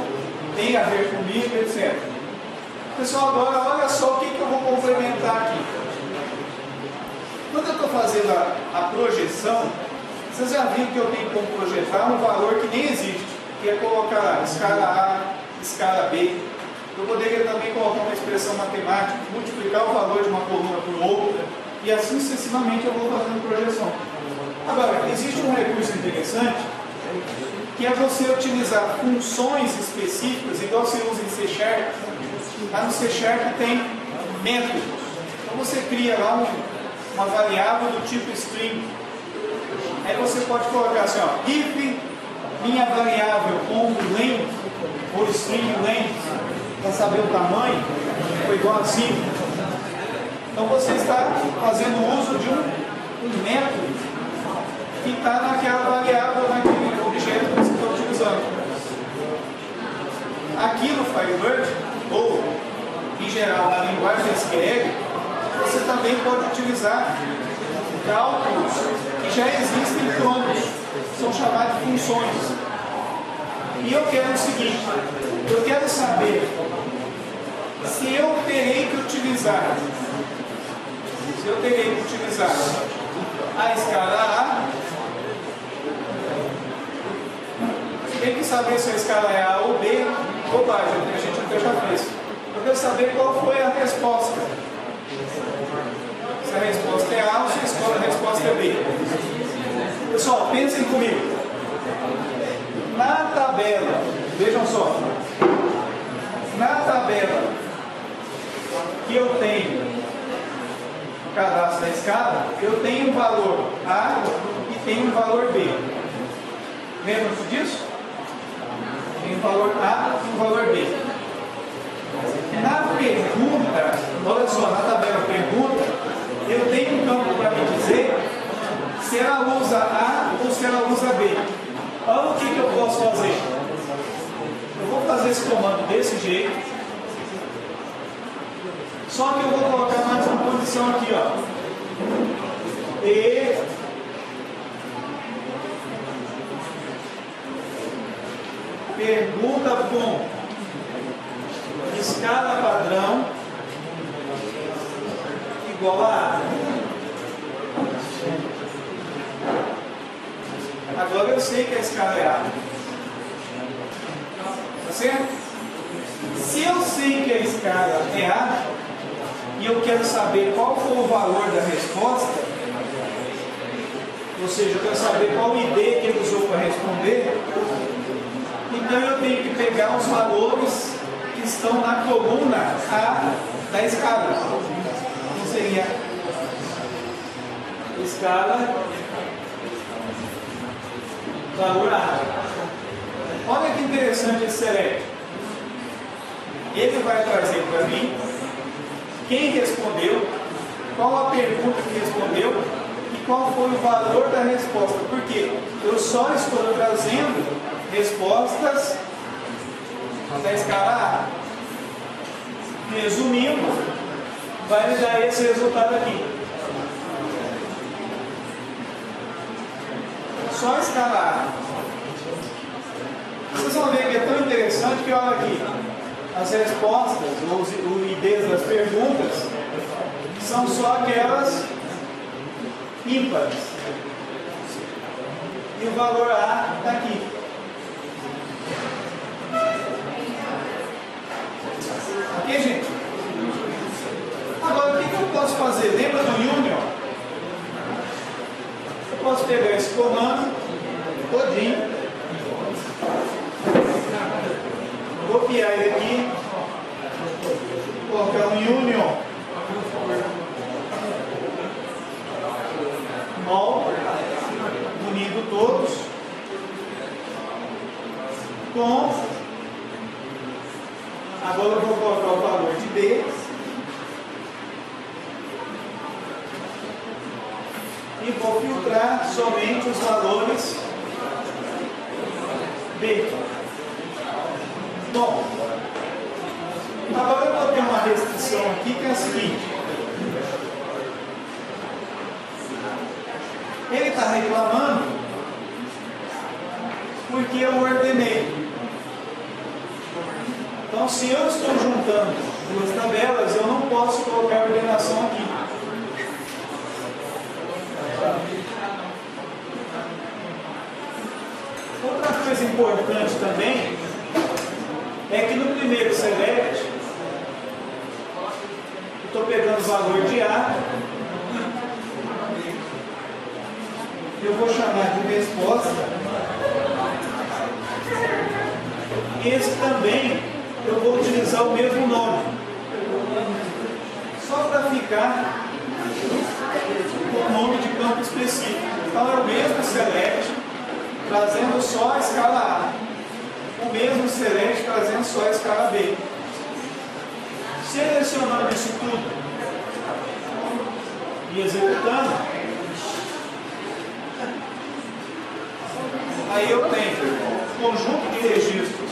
tem a ver comigo, etc. Pessoal, agora olha só o que eu vou complementar aqui. Quando eu estou fazendo a projeção, vocês já viram que eu tenho como projetar um valor que nem existe, que é colocar escala A, escala B. Eu poderia também colocar uma expressão matemática, multiplicar o valor de uma coluna por outra, e assim sucessivamente eu vou fazendo projeção. Agora, existe um recurso interessante, que é você utilizar funções específicas, igual você usa em C#. Lá no C# tem métodos. Então você cria lá uma variável do tipo string. Aí você pode colocar assim, ó, if minha variável .length ou string length, para saber o tamanho, foi igual a 5. Então você está fazendo uso de um método que está naquela variável, naquele objeto Aqui no Firebird, ou em geral na linguagem SQL, você também pode utilizar cálculos que já existem prontos, são chamados de funções. E eu quero o seguinte, eu quero saber se eu terei que utilizar a escala A. Tem que saber se a escala é A ou B, bobagem, a gente até já fez. Eu quero saber qual foi a resposta. Se a resposta é A ou se a resposta é B. Pessoal, pensem comigo. Na tabela, vejam só, na tabela que eu tenho no cadastro da escala, eu tenho um valor A e tenho um valor B. Lembram-se disso? Tem um valor A e um valor B. Na pergunta, olha só, na tabela pergunta, eu tenho um campo para me dizer se ela usa A ou se ela usa B. Olha o que eu posso fazer. Eu vou fazer esse comando desse jeito. Só que eu vou colocar mais uma condição aqui, ó. E pergunta com escala padrão igual a A. Agora eu sei que a escala é A. Tá certo? Se eu sei que a escala é A e eu quero saber qual foi o valor da resposta, ou seja, eu quero saber qual ID que ele usou para responder, então eu tenho que pegar os valores que estão na coluna A da escala. Então seria escala valor A. Olha que interessante esse select. Ele vai trazer para mim quem respondeu, qual a pergunta que respondeu e qual foi o valor da resposta. Porque eu só estou trazendo respostas da escala A. Resumindo, vai me dar esse resultado aqui. Só a escala A. Vocês vão ver que é tão interessante que, olha aqui, as respostas, os IDs das perguntas, são só aquelas ímpares. E o valor A está aqui. Ok, gente? Agora, o que eu posso fazer? Lembra do union? Eu posso pegar esse comando todinho, copiar ele aqui, colocar um union null, unindo todos, com, agora eu vou colocar o valor de B, e vou filtrar somente os valores B. Bom, agora eu vou ter uma restrição aqui que é a seguinte. Ele está reclamando porque eu ordenei. Então, se eu estou juntando duas tabelas, eu não posso colocar a ordenação aqui. Outra coisa importante também é que no primeiro select, eu estou pegando o valor de A, eu vou chamar de resposta, esse também eu vou utilizar o mesmo nome, só para ficar com o nome de campo específico. Então é o mesmo select, trazendo só a escala A. O mesmo select trazendo só a escala B. Selecionando isso tudo e executando, aí eu tenho conjunto de registros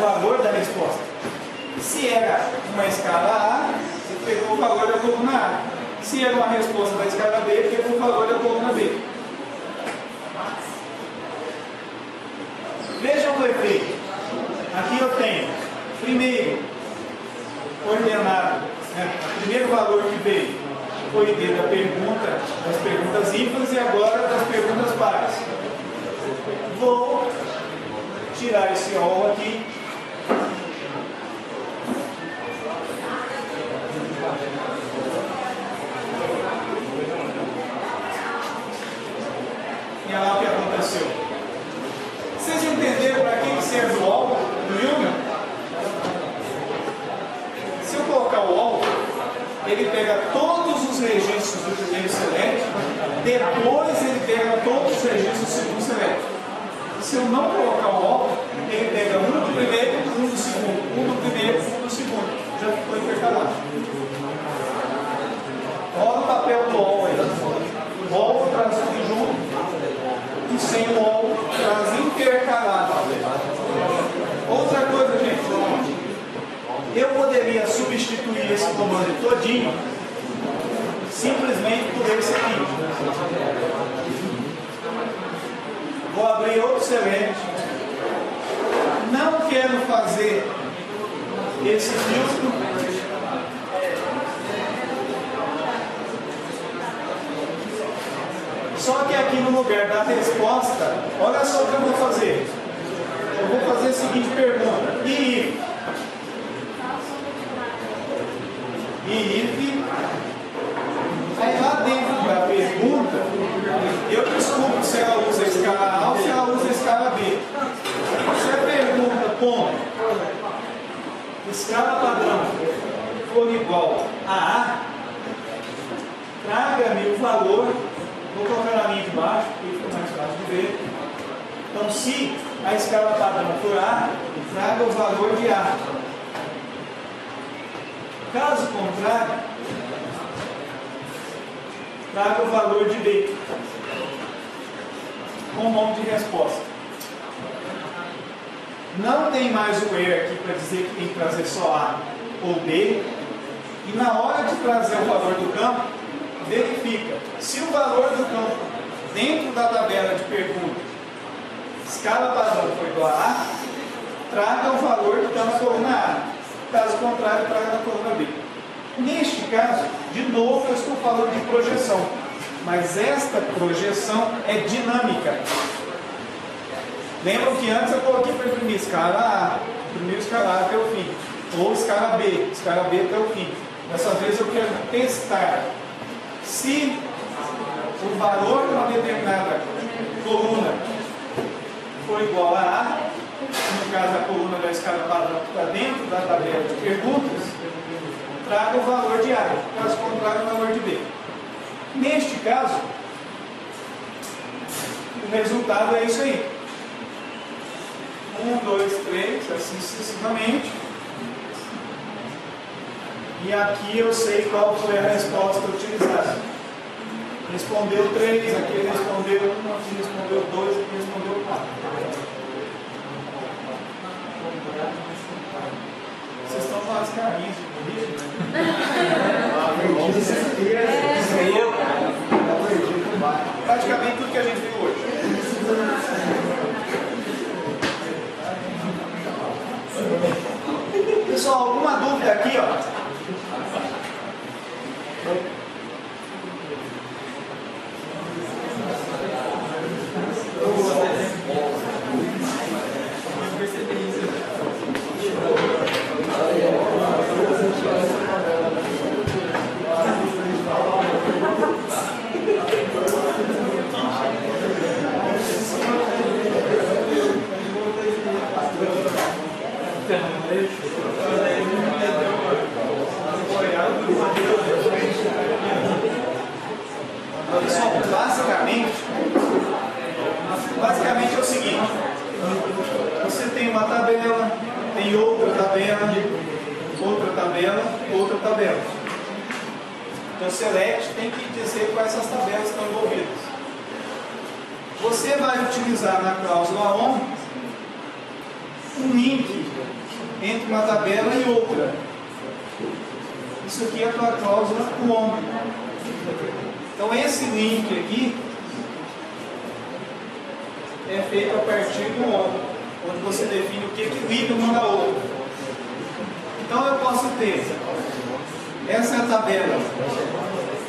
valor da resposta. Se era uma escala A, você pegou o valor da coluna A. Se era uma resposta da escala B, pegou o valor da coluna B. Vejam o efeito. Aqui eu tenho, primeiro, ordenado, o primeiro valor que veio foi da pergunta, das perguntas ímpares e agora das perguntas pares. Vou tirar esse all aqui. E olha lá o que aconteceu. Vocês entenderam para que serve o all do Human? Se eu colocar o all, ele pega todos os registros do primeiro select, depois ele pega todos os registros do segundo select. Se eu não colocar o all, ele pega um do primeiro, um do segundo, um do primeiro, um do segundo. Já ficou intercalado. Olha o papel do all aí. O all traz tudo junto. E sem o all traz intercalado. Outra coisa, gente. Eu poderia substituir esse comando todinho simplesmente por esse aqui. Vou abrir outro select. Não quero fazer esse filtro. Só que aqui no lugar da resposta, olha só o que eu vou fazer. Eu vou fazer a seguinte pergunta. E if, aí lá dentro da pergunta, eu descubro se ela usa a escala A ou se ela usa a escala B. Se a pergunta, ponto, escala padrão for igual a A, traga-me o valor, vou colocar na linha de baixo, porque fica mais fácil de ver. Então, se a escala padrão for A, traga o valor de A. Caso contrário, traga o valor de B com um monte de resposta. Não tem mais o where aqui para dizer que tem que trazer só A ou B. E na hora de trazer o valor do campo, verifica se o valor do campo dentro da tabela de pergunta, escala padrão for igual a A, traga o valor que está na coluna A. Caso contrário, traga na coluna B. Neste caso, de novo, eu estou falando de projeção. Mas esta projeção é dinâmica. Lembram que antes eu coloquei para imprimir escala A, primeiro escala A até o fim. Ou escala B até o fim. Dessa vez eu quero testar se o valor de uma determinada coluna for igual a A, no caso a coluna da escala padrão que está dentro da tabela de perguntas, traga o valor de A, caso contrário, o valor de B. Neste caso, o resultado é isso aí. 1, 2, 3, assim sucessivamente. E aqui eu sei qual foi a resposta utilizada. Respondeu 3, aqui ele respondeu 1, aqui respondeu 2, aqui respondeu 4. Vocês estão com as carinhas de corrida? Praticamente tudo que a gente viu hoje. Pessoal, alguma dúvida aqui, ó? Pessoal, basicamente é o seguinte: você tem uma tabela, tem outra tabela, outra tabela. Então o select tem que dizer quais essas tabelas estão envolvidas. Você vai utilizar na cláusula ON um link entre uma tabela e outra. Isso aqui é a tua cláusula ON. Então esse link aqui é feito a partir do ON, onde você define o que liga uma da outra. Então eu posso ter, essa é a tabela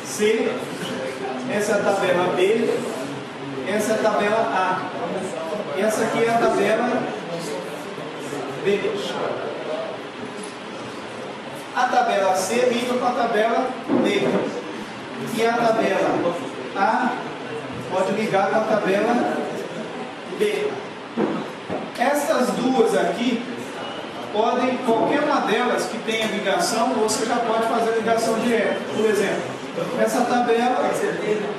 C, essa é a tabela B, essa é a tabela A, e essa aqui é a tabela B. A tabela C liga com a tabela D, e a tabela A pode ligar com a tabela B. Essas duas aqui podem, qualquer uma delas que tenha ligação, você já pode fazer ligação direta. Por exemplo, essa tabela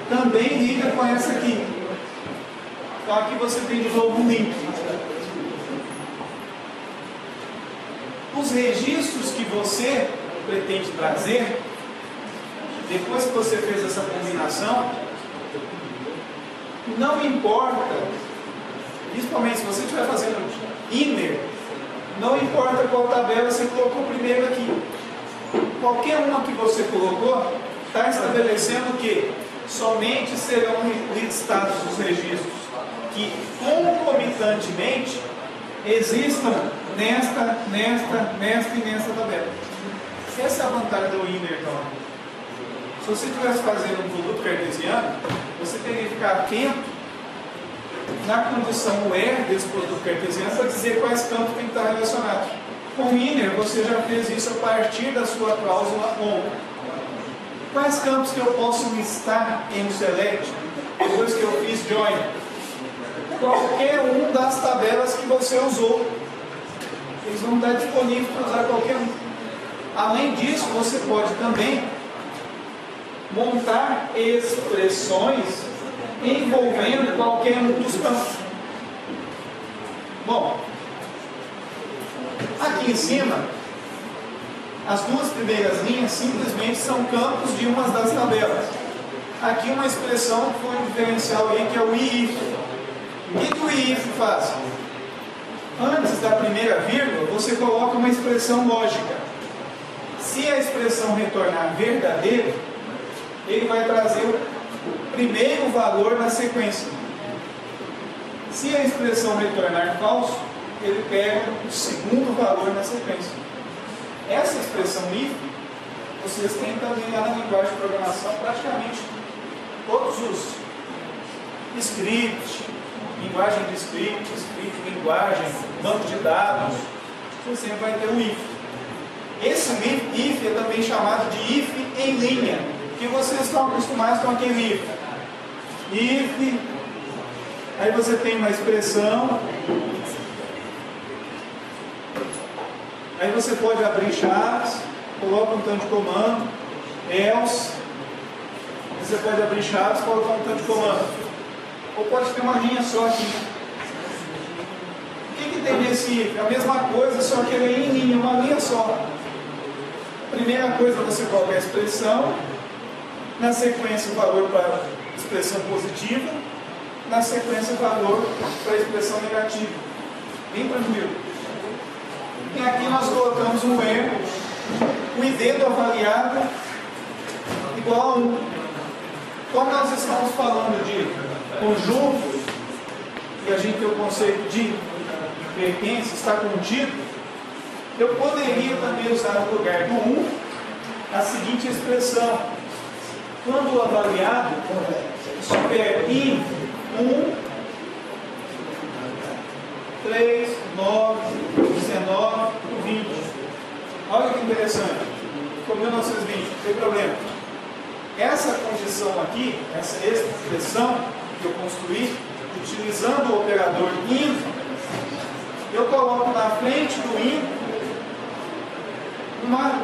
também liga com essa aqui. Então aqui você tem de novo um link. Os registros que você pretende trazer, depois que você fez essa combinação, não importa, principalmente se você estiver fazendo inner, não importa qual tabela você colocou primeiro aqui. Qualquer uma que você colocou está estabelecendo que somente serão listados os registros que concomitantemente existam nesta e nesta tabela. Essa é a vantagem do inner, então. Se você estivesse fazendo um produto cartesiano, você teria que ficar atento na condição where desse produto cartesiano para dizer quais campos tem que estar relacionados. Com o inner, você já fez isso a partir da sua cláusula ON. Quais campos que eu posso listar em select depois que eu fiz join? Qualquer um das tabelas que você usou. Eles vão estar disponíveis para usar qualquer um. Além disso, você pode também montar expressões envolvendo qualquer um dos campos. Bom, aqui em cima, as duas primeiras linhas simplesmente são campos de uma das tabelas. Aqui uma expressão que foi um diferencial aí, que é o if. O que o if faz? Antes da primeira vírgula, você coloca uma expressão lógica. Se a expressão retornar verdadeiro, ele vai trazer o primeiro valor na sequência. Se a expressão retornar falso, ele pega o segundo valor na sequência. Essa expressão if, vocês têm também lá na linguagem de programação praticamente todos os scripts, linguagem de script, linguagem, banco de dados, você sempre vai ter o if. Esse if é também chamado de if em linha, que vocês estão acostumados com aquele if, aí você tem uma expressão, aí você pode abrir chaves, coloca um tanto de comando, else, você pode abrir chaves, colocar um tanto de comando, ou pode ter uma linha só aqui. O que tem nesse if? É a mesma coisa, só que ele é em linha, uma linha só. Primeira coisa, você coloca a expressão, na sequência o valor para a expressão positiva, na sequência o valor para a expressão negativa. Bem tranquilo. E aqui nós colocamos um erro, o ID do avaliado igual a 1. Como nós estamos falando de conjunto, e a gente tem o conceito de pertence, está contido, eu poderia também usar no lugar do 1 a seguinte expressão: quando o avaliado estiver em 1, 3, 9, 19, 20. Olha que interessante. Ficou 1920, não tem problema. Essa condição aqui, essa expressão que eu construí, utilizando o operador in, eu coloco na frente do in uma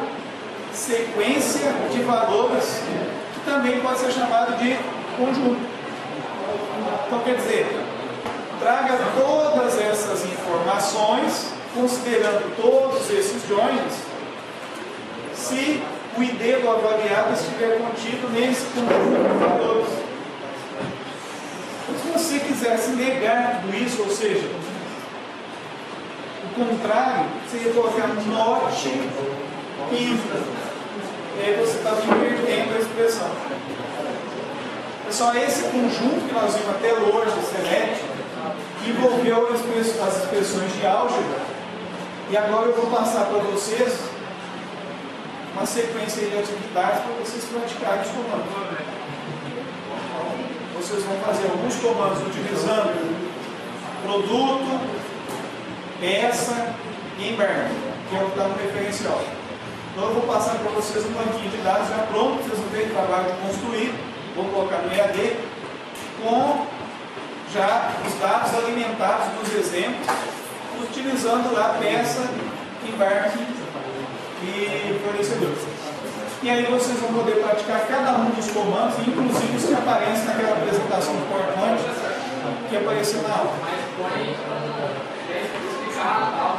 sequência de valores que também pode ser chamado de conjunto. Então, quer dizer, traga todas essas informações, considerando todos esses joins, se o ID do avaliado estiver contido nesse conjunto de valores. Se você quisesse negar tudo isso, ou seja, o contrário, você ia colocar note intra. E aí você estava invertendo a expressão. Pessoal, esse conjunto que nós vimos até hoje, select, envolveu as expressões de álgebra. E agora eu vou passar para vocês uma sequência de atividades para vocês praticarem os comandos. Vocês vão fazer alguns comandos utilizando produto, peça e embarque, que é o que está no referencial. Então eu vou passar para vocês um banquinho de dados já pronto, vocês vão ter o trabalho de construir, vou colocar no EAD, com já os dados alimentados dos exemplos, utilizando lá peça, embarque e fornecedor. E aí vocês vão poder praticar cada um dos comandos, inclusive os que aparecem naquela apresentação do PowerPoint que apareceu na aula. Mas põe explicar a